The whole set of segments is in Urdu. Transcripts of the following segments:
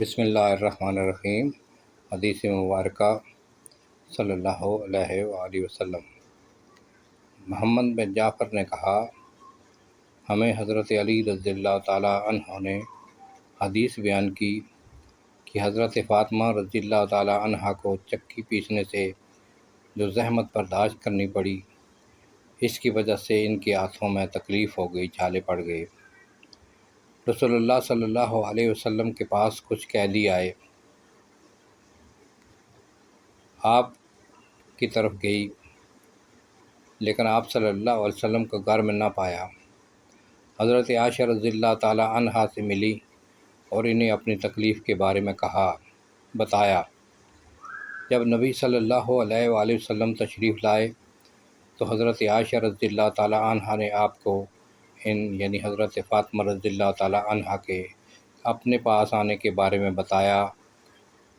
بسم اللہ الرحمن الرحیم۔ حدیث مبارکہ صلی اللہ علیہ وآلہ وسلم۔ محمد بن جعفر نے کہا، ہمیں حضرت علی رضی اللہ تعالیٰ عنہ نے حدیث بیان کی کہ حضرت فاطمہ رضی اللہ تعالیٰ عنہ کو چکی پیسنے سے جو زحمت برداشت کرنی پڑی، اس کی وجہ سے ان کے ہاتھوں میں تکلیف ہو گئی، چھالے پڑ گئے۔ رسول اللہ صلی اللہ علیہ وسلم کے پاس کچھ قیدی آئے، آپ کی طرف گئی، لیکن آپ صلی اللہ علیہ وسلم کو گھر میں نہ پایا۔ حضرت عائشہ رضی اللہ تعالیٰ عنہا سے ملی اور انہیں اپنی تکلیف کے بارے میں بتایا۔ جب نبی صلی اللہ علیہ وآلہ وسلم تشریف لائے تو حضرت عائشہ رضی اللہ تعالیٰ عنہا نے آپ کو یعنی حضرت فاطمہ رضی اللہ تعالیٰ عنہا کے اپنے پاس آنے کے بارے میں بتایا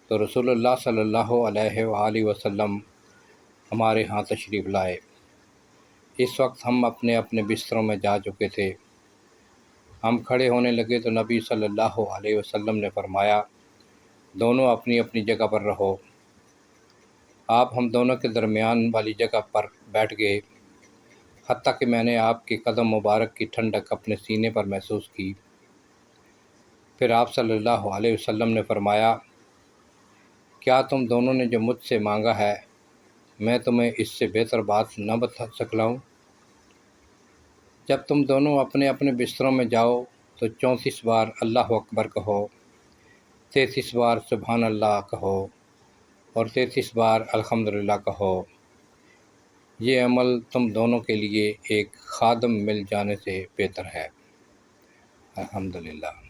تو رسول اللہ صلی اللہ علیہ وآلہ وسلم ہمارے ہاں تشریف لائے۔ اس وقت ہم اپنے اپنے بستروں میں جا چکے تھے۔ ہم کھڑے ہونے لگے تو نبی صلی اللہ علیہ وسلم نے فرمایا، دونوں اپنی اپنی جگہ پر رہو۔ آپ ہم دونوں کے درمیان والی جگہ پر بیٹھ گئے، حتیٰ کہ میں نے آپ کے قدم مبارک کی ٹھنڈک اپنے سینے پر محسوس کی۔ پھر آپ صلی اللہ علیہ وسلم نے فرمایا، کیا تم دونوں نے جو مجھ سے مانگا ہے، میں تمہیں اس سے بہتر بات نہ بتا سکلاؤں؟ جب تم دونوں اپنے اپنے بستروں میں جاؤ تو 34 بار اللہ اکبر کہو، 33 بار سبحان اللہ کہو اور 33 بار الحمدللہ کہو۔ یہ عمل تم دونوں کے لیے ایک خادم مل جانے سے بہتر ہے۔ الحمدللہ۔